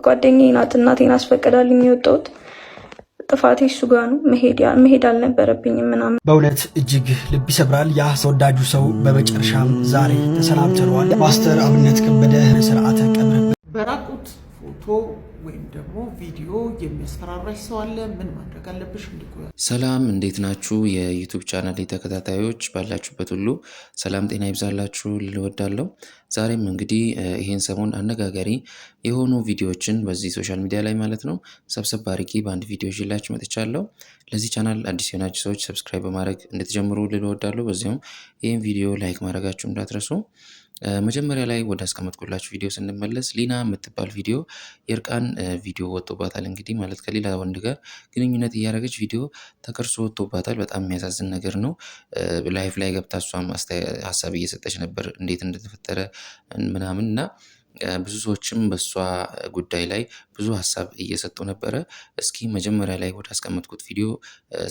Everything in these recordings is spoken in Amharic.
ጓደኛዬ ናት እናቴን አስፈቅዳልኝ የወጣሁት። ጥፋቴ እሱ ጋር ነው። መሄድ አልነበረብኝም ምናምን። በእውነት እጅግ ልብ ይሰብራል። ያ ተወዳጁ ሰው በመጨረሻም ዛሬ ተሰናብተነዋል። ፓስተር አብነት ከበደ ስርዓተ ቀብር በራቁት ፎቶ ወይም ደግሞ ቪዲዮ የሚያስፈራራሽ ሰው አለ። ምን ማድረግ አለብሽ? እንዲቆያ ሰላም፣ እንዴት ናችሁ? የዩቲዩብ ቻናል ተከታታዮች ባላችሁበት ሁሉ ሰላም ጤና ይብዛላችሁ ልወዳለሁ። ዛሬም እንግዲህ ይሄን ሰሞን አነጋጋሪ የሆኑ ቪዲዮዎችን በዚህ ሶሻል ሚዲያ ላይ ማለት ነው ሰብሰብ አድርጌ በአንድ ቪዲዮ ይዤላችሁ መጥቻለሁ። ለዚህ ቻናል አዲስ የሆናችሁ ሰዎች ሰብስክራይብ በማድረግ እንድትጀምሩ ልወዳለሁ። በዚያውም ይህን ቪዲዮ ላይክ ማድረጋችሁ እንዳትረሱ። መጀመሪያ ላይ ወደ አስቀመጥኩላችሁ ቪዲዮ ስንመለስ ሊና የምትባል ቪዲዮ የእርቃን ቪዲዮ ወጥቶባታል። እንግዲህ ማለት ከሌላ ወንድ ጋር ግንኙነት እያደረገች ቪዲዮ ተቀርጾ ወጥቶባታል። በጣም የሚያሳዝን ነገር ነው። ላይፍ ላይ ገብታ እሷም ሀሳብ እየሰጠች ነበር እንዴት እንደተፈጠረ ምናምን እና ብዙ ሰዎችም በእሷ ጉዳይ ላይ ብዙ ሀሳብ እየሰጡ ነበረ። እስኪ መጀመሪያ ላይ ወደ አስቀመጥኩት ቪዲዮ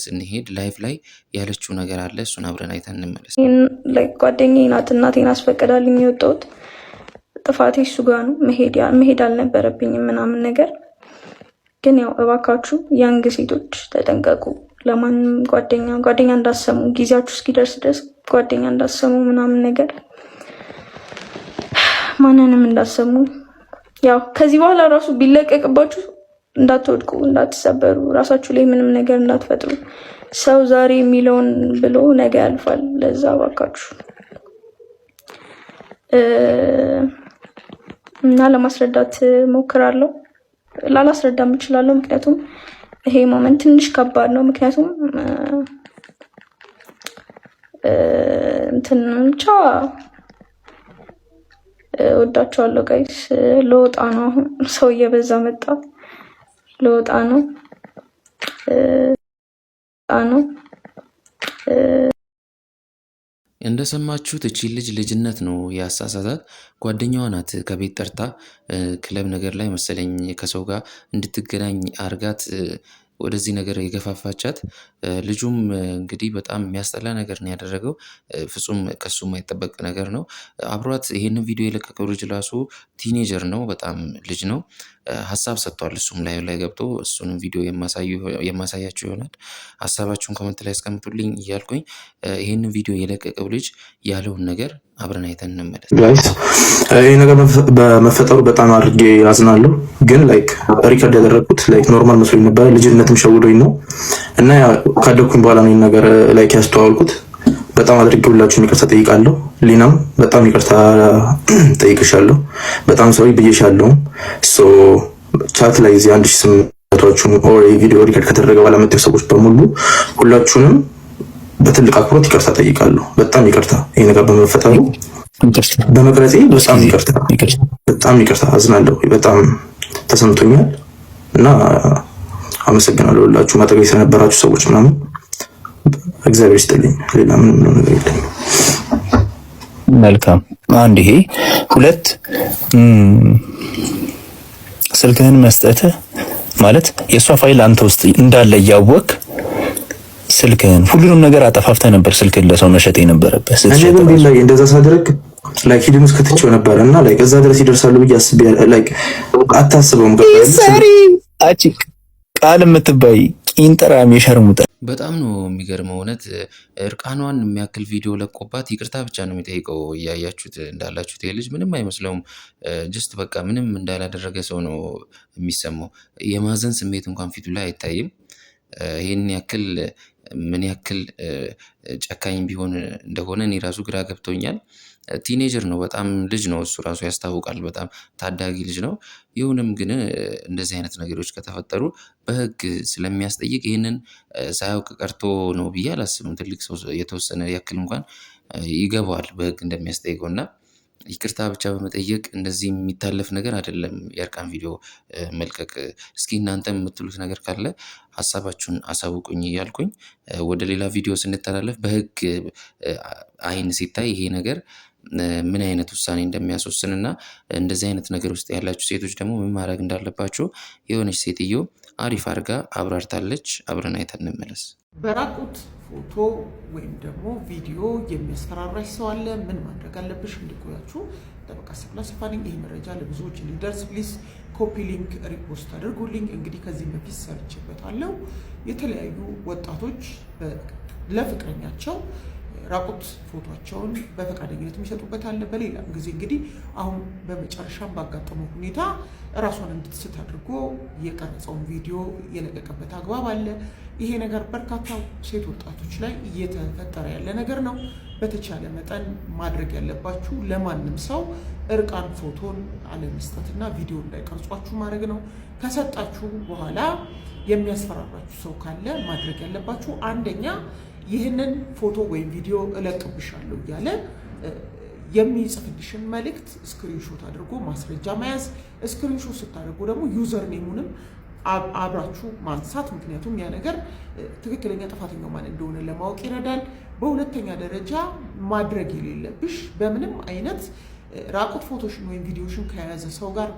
ስንሄድ ላይፍ ላይ ያለችው ነገር አለ። እሱን አብረን አይተን እንመለስ። ጓደኛዬ ናት እናቴን አስፈቅዳልኝ የወጣሁት። ጥፋቴ እሱ ጋር ነው። መሄድ አልነበረብኝም ምናምን ነገር ግን ያው እባካችሁ ያንግ ሴቶች ተጠንቀቁ። ለማንም ጓደኛ እንዳሰሙ ጊዜያችሁ እስኪደርስ ድረስ ጓደኛ እንዳሰሙ ምናምን ነገር ማንንም እንዳሰሙ። ያው ከዚህ በኋላ ራሱ ቢለቀቅባችሁ እንዳትወድቁ፣ እንዳትሰበሩ፣ ራሳችሁ ላይ ምንም ነገር እንዳትፈጥሩ። ሰው ዛሬ የሚለውን ብሎ ነገ ያልፋል። ለዛ እባካችሁ እና ለማስረዳት ሞክራለሁ። ላላስረዳም እችላለሁ፣ ምክንያቱም ይሄ ሞመንት ትንሽ ከባድ ነው። ምክንያቱም ብቻ ወዳቸዋለሁ ጋይስ። ለወጣ ነው አሁን ሰው እየበዛ መጣ። ለወጣ ነው እንደሰማችሁት እቺ ልጅነት ነው ያሳሳታት። ጓደኛዋ ናት ከቤት ጠርታ ክለብ ነገር ላይ መሰለኝ ከሰው ጋር እንድትገናኝ አርጋት ወደዚህ ነገር የገፋፋቻት። ልጁም እንግዲህ በጣም የሚያስጠላ ነገር ነው ያደረገው። ፍጹም ከሱ የማይጠበቅ ነገር ነው። አብሯት ይሄንን ቪዲዮ የለቀቀው ልጅ ራሱ ቲኔጀር ነው፣ በጣም ልጅ ነው። ሀሳብ ሰጥቷል። እሱም ላይ ገብቶ እሱንም ቪዲዮ የማሳያችሁ ይሆናል። ሀሳባችሁን ኮመንት ላይ አስቀምጡልኝ እያልኩኝ ይሄንን ቪዲዮ የለቀቀው ልጅ ያለውን ነገር አብረን አይተን እንመለስ። ጋይስ ይህ ነገር በመፈጠሩ በጣም አድርጌ አዝናለሁ። ግን ሪከርድ ያደረግኩት ኖርማል መስሎኝ ነበረ። ልጅነትም ሸውዶኝ ነው እና ካደግኩኝ በኋላ ነው ነገር ያስተዋወልኩት። በጣም አድርጌ ሁላችሁም ይቅርታ ጠይቃለሁ። ሊናም በጣም ይቅርታ ጠይቅሻለሁ። በጣም ሰው ብዬሻለሁ። ቻት ላይ እዚህ 1800ዎቹን ቪዲዮ ሪከርድ ከተደረገ በኋላ መጥተው ሰዎች በሙሉ ሁላችሁንም በትልቅ አክብሮት ይቅርታ ጠይቃለሁ። በጣም ይቅርታ ይሄ ነገር በመፈጠሩ በመቅረጼ በጣም ይቅርታ አዝናለሁ። በጣም ተሰምቶኛል እና አመሰግናለሁ ሁላችሁ ማጠገብ ስለነበራችሁ ሰዎች ምናምን እግዚአብሔር ይስጥልኝ። ሌላ ምንም ነገር የለኝም። መልካም። አንድ ይሄ ሁለት ስልክህን መስጠትህ ማለት የእሷ ፋይል አንተ ውስጥ እንዳለ እያወቅ ስልክህን ሁሉንም ነገር አጠፋፍተህ ነበር ስልክህን ለሰው መሸጥ የነበረበት። እኔ ግን ቢላይ እንደዛ ሳደርግ ሂድም እስከትቼው ነበር እና እዛ ድረስ ይደርሳሉ ብዬ አስቤ አታስበውም። ሰሪ አቺ ቃል የምትባይ ቂንጠራም የሸርሙጠ በጣም ነው የሚገርመው። እውነት እርቃኗን የሚያክል ቪዲዮ ለቆባት ይቅርታ ብቻ ነው የሚጠይቀው። እያያችሁት እንዳላችሁት ይሄ ልጅ ምንም አይመስለውም። ጀስት በቃ ምንም እንዳላደረገ ሰው ነው የሚሰማው። የማዘን ስሜት እንኳን ፊቱ ላይ አይታይም። ይህን ያክል ምን ያክል ጨካኝ ቢሆን እንደሆነ እኔ ራሱ ግራ ገብቶኛል። ቲኔጀር ነው፣ በጣም ልጅ ነው፣ እሱ ራሱ ያስታውቃል። በጣም ታዳጊ ልጅ ነው። ይሁንም ግን እንደዚህ አይነት ነገሮች ከተፈጠሩ በሕግ ስለሚያስጠይቅ ይህንን ሳያውቅ ቀርቶ ነው ብዬ አላስብም። ትልቅ ሰው የተወሰነ ያክል እንኳን ይገባዋል በሕግ እንደሚያስጠይቀው እና ይቅርታ ብቻ በመጠየቅ እንደዚህ የሚታለፍ ነገር አይደለም የእርቃን ቪዲዮ መልቀቅ። እስኪ እናንተ የምትሉት ነገር ካለ ሀሳባችሁን አሳውቁኝ እያልኩኝ ወደ ሌላ ቪዲዮ ስንተላለፍ በሕግ አይን ሲታይ ይሄ ነገር ምን አይነት ውሳኔ እንደሚያስወስንና እንደዚህ አይነት ነገር ውስጥ ያላችሁ ሴቶች ደግሞ ምን ማድረግ እንዳለባችሁ የሆነች ሴትዮ አሪፍ አድርጋ አብራርታለች። አብረን አይተን እንመለስ። በራቁት ፎቶ ወይም ደግሞ ቪዲዮ የሚያስፈራራሽ ሰው አለ። ምን ማድረግ አለብሽ? እንዲቆያችሁ ጠበቃ ሰብለ ሰፋ ነኝ። ይህ መረጃ ለብዙዎች እንዲደርስ ፕሊዝ ኮፒ ሊንክ ሪፖስት አድርጉልኝ። እንግዲህ ከዚህ በፊት ሰርቼበታለሁ። የተለያዩ ወጣቶች ለፍቅረኛቸው ራቁት ፎቶቸውን በፈቃደኝነት የሚሰጡበት አለ። በሌላም ጊዜ እንግዲህ አሁን በመጨረሻም ባጋጠመው ሁኔታ ራሷን እንድትስት አድርጎ የቀረጸውን ቪዲዮ የለቀቀበት አግባብ አለ። ይሄ ነገር በርካታ ሴት ወጣቶች ላይ እየተፈጠረ ያለ ነገር ነው። በተቻለ መጠን ማድረግ ያለባችሁ ለማንም ሰው እርቃን ፎቶን አለመስጠትና ቪዲዮ እንዳይቀርጿችሁ ማድረግ ነው። ከሰጣችሁ በኋላ የሚያስፈራራችሁ ሰው ካለ ማድረግ ያለባችሁ አንደኛ ይህንን ፎቶ ወይም ቪዲዮ እለቅብሻለሁ እያለ የሚጽፍልሽን መልእክት ስክሪንሾት አድርጎ ማስረጃ መያዝ። ስክሪንሾት ስታደርጉ ደግሞ ዩዘር ኔሙንም አብራችሁ ማንሳት። ምክንያቱም ያ ነገር ትክክለኛ ጥፋተኛው ማን እንደሆነ ለማወቅ ይረዳል። በሁለተኛ ደረጃ ማድረግ የሌለብሽ በምንም አይነት ራቁት ፎቶሽን ወይም ቪዲዮሽን ከያዘ ሰው ጋር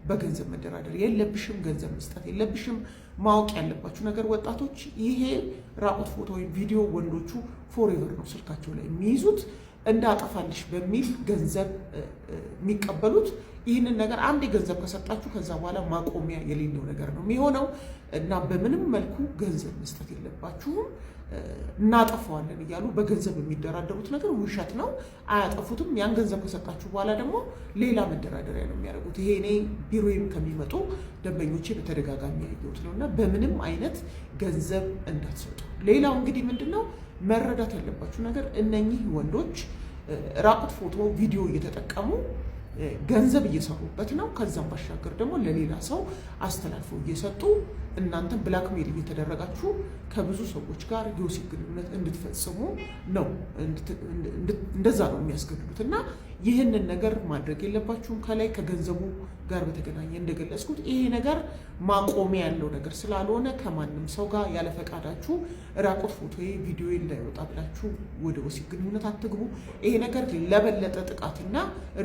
በገንዘብ መደራደር የለብሽም። ገንዘብ መስጠት የለብሽም። ማወቅ ያለባችሁ ነገር ወጣቶች፣ ይሄ ራቁት ፎቶ ወይም ቪዲዮ ወንዶቹ ፎሬቨር ነው ስልካቸው ላይ የሚይዙት እንዳጠፋልሽ በሚል ገንዘብ የሚቀበሉት። ይህንን ነገር አንዴ ገንዘብ ከሰጣችሁ ከዛ በኋላ ማቆሚያ የሌለው ነገር ነው የሚሆነው እና በምንም መልኩ ገንዘብ መስጠት የለባችሁም። እናጠፋዋለን እያሉ በገንዘብ የሚደራደሩት ነገር ውሸት ነው፣ አያጠፉትም። ያን ገንዘብ ከሰጣችሁ በኋላ ደግሞ ሌላ መደራደሪያ ነው የሚያደርጉት። ይሄ እኔ ቢሮዬም ከሚመጡ ደንበኞቼ በተደጋጋሚ ያየሁት ነው እና በምንም አይነት ገንዘብ እንዳትሰጡ። ሌላው እንግዲህ ምንድነው መረዳት ያለባችሁ ነገር እነኚህ ወንዶች ራቁት ፎቶ ቪዲዮ እየተጠቀሙ ገንዘብ እየሰሩበት ነው። ከዛም ባሻገር ደግሞ ለሌላ ሰው አስተላልፈው እየሰጡ እናንተም ብላክሜል እየተደረጋችሁ ከብዙ ሰዎች ጋር የወሲብ ግንኙነት እንድትፈጽሙ ነው። እንደዛ ነው የሚያስገድዱት እና ይህንን ነገር ማድረግ የለባችሁም። ከላይ ከገንዘቡ ጋር በተገናኘ እንደገለጽኩት ይሄ ነገር ማቆሚያ ያለው ነገር ስላልሆነ ከማንም ሰው ጋር ያለ ፈቃዳችሁ ራቁት ፎቶ ቪዲዮ እንዳይወጣ ብላችሁ ወደ ወሲብ ግንኙነት አትግቡ። ይሄ ነገር ለበለጠ ጥቃትና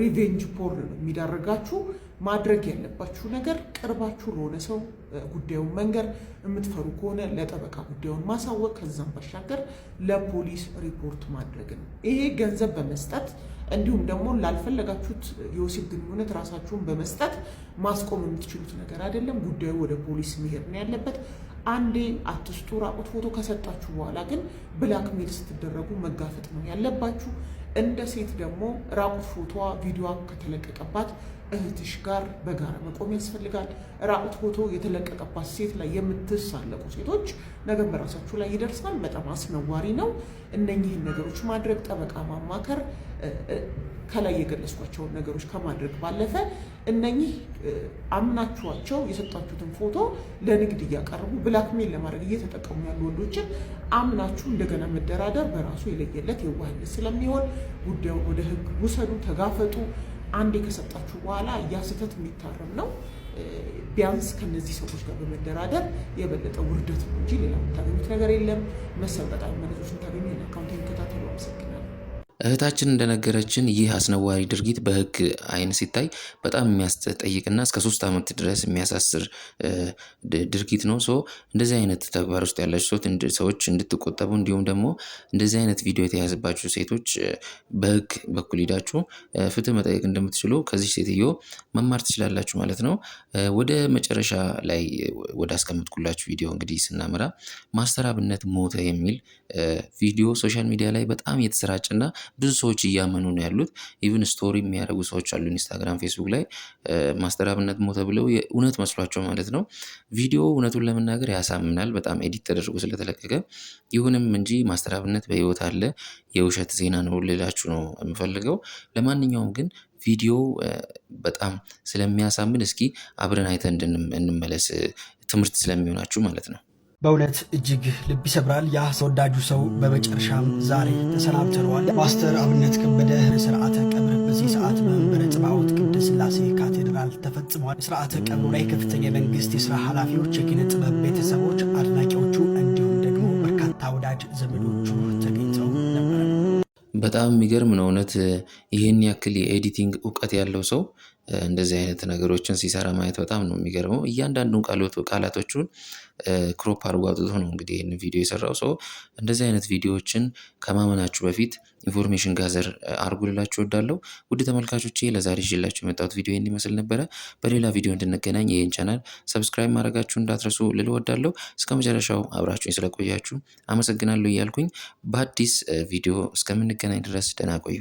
ሪቬንጅ ፖርን ነው የሚዳረጋችሁ። ማድረግ ያለባችሁ ነገር ቅርባችሁ ለሆነ ሰው ጉዳዩን መንገር፣ የምትፈሩ ከሆነ ለጠበቃ ጉዳዩን ማሳወቅ፣ ከዛም ባሻገር ለፖሊስ ሪፖርት ማድረግ ነው። ይሄ ገንዘብ በመስጠት እንዲሁም ደግሞ ላልፈለጋችሁት የወሲብ ግንኙነት ራሳችሁን በመስጠት ማስቆም የምትችሉት ነገር አይደለም። ጉዳዩ ወደ ፖሊስ መሄድ ነው ያለበት። አንዴ አትስጡ። ራቁት ፎቶ ከሰጣችሁ በኋላ ግን ብላክሜል ስትደረጉ መጋፈጥ ነው ያለባችሁ። እንደ ሴት ደግሞ ራቁት ፎቶዋ ቪዲዮዋ ከተለቀቀባት እህትሽ ጋር በጋራ መቆም ያስፈልጋል። ራቁት ፎቶ የተለቀቀባት ሴት ላይ የምትሳለቁ ሴቶች ነገር በራሳችሁ ላይ ይደርሳል። በጣም አስነዋሪ ነው። እነኚህን ነገሮች ማድረግ፣ ጠበቃ ማማከር፣ ከላይ የገለጽኳቸውን ነገሮች ከማድረግ ባለፈ እነኚህ አምናችኋቸው የሰጣችሁትን ፎቶ ለንግድ እያቀረቡ ብላክሜል ለማድረግ እየተጠቀሙ ያሉ ወንዶችን አምናችሁ እንደገና መደራደር በራሱ የለየለት የዋህነት ስለሚሆን ጉዳዩን ወደ ሕግ ውሰዱ፣ ተጋፈጡ። አንዴ ከሰጣችሁ በኋላ ያ ስህተት የሚታረም ነው። ቢያንስ ከነዚህ ሰዎች ጋር በመደራደር የበለጠ ውርደት ነው እንጂ ሌላ የምታገኙት ነገር የለም። መሰል በጣም መረጃዎች የምታገኙ አካውንት የሚከታተሉ አመሰግናለሁ። እህታችን እንደነገረችን ይህ አስነዋሪ ድርጊት በሕግ አይን ሲታይ በጣም የሚያስጠይቅና እስከ 3 ዓመት ድረስ የሚያሳስር ድርጊት ነው። እንደዚህ አይነት ተግባር ውስጥ ያላችሁ ሰዎች እንድትቆጠቡ፣ እንዲሁም ደግሞ እንደዚህ አይነት ቪዲዮ የተያዘባችሁ ሴቶች በሕግ በኩል ሂዳችሁ ፍትህ መጠየቅ እንደምትችሉ ከዚህ ሴትዮ መማር ትችላላችሁ ማለት ነው። ወደ መጨረሻ ላይ ወደ አስቀምጥኩላችሁ ቪዲዮ እንግዲህ ስናመራ ማስተር አብነት ሞተ የሚል ቪዲዮ ሶሻል ሚዲያ ላይ በጣም የተሰራጨና ብዙ ሰዎች እያመኑ ነው ያሉት። ኢቭን ስቶሪ የሚያደርጉ ሰዎች አሉ ኢንስታግራም፣ ፌስቡክ ላይ ማስተር አብነት ሞተ ብለው እውነት መስሏቸው ማለት ነው። ቪዲዮ እውነቱን ለመናገር ያሳምናል፣ በጣም ኤዲት ተደርጎ ስለተለቀቀ። ይሁንም እንጂ ማስተር አብነት በህይወት አለ። የውሸት ዜና ነው ልላችሁ ነው የምፈልገው። ለማንኛውም ግን ቪዲዮ በጣም ስለሚያሳምን እስኪ አብረን አይተን እንመለስ፣ ትምህርት ስለሚሆናችሁ ማለት ነው። በእውነት እጅግ ልብ ይሰብራል። ያ ተወዳጁ ሰው በመጨረሻም ዛሬ ተሰናብተነዋል። ማስተር አብነት ከበደ ስርዓተ ቀብር በዚህ ሰዓት በመንበረ ጸባዖት ቅድስት ሥላሴ ካቴድራል ተፈጽሟል። ስርዓተ ቀብሩ ላይ ከፍተኛ የመንግስት የስራ ኃላፊዎች፣ የኪነ ጥበብ ቤተሰቦች፣ አድናቂዎቹ እንዲሁም ደግሞ በርካታ ወዳጅ ዘመዶቹ ተገኝተው ነበር። በጣም የሚገርም ነው እውነት። ይህን ያክል የኤዲቲንግ እውቀት ያለው ሰው እንደዚህ አይነት ነገሮችን ሲሰራ ማየት በጣም ነው የሚገርመው። እያንዳንዱን ቃላቶቹን ክሮፕ አድርጎ አውጥቶ ነው እንግዲህ ይህን ቪዲዮ የሰራው ሰው። እንደዚህ አይነት ቪዲዮዎችን ከማመናችሁ በፊት ኢንፎርሜሽን ጋዘር አድርጉልላችሁ እወዳለሁ። ውድ ተመልካቾቼ ለዛሬ ይዤላችሁ የመጣሁት ቪዲዮ ይህን ይመስል ነበረ። በሌላ ቪዲዮ እንድንገናኝ ይህን ቻናል ሰብስክራይብ ማድረጋችሁ እንዳትረሱ ልል እወዳለሁ። እስከ መጨረሻው አብራችሁኝ ስለቆያችሁ አመሰግናለሁ እያልኩኝ በአዲስ ቪዲዮ እስከምንገናኝ ድረስ ደህና ቆዩ።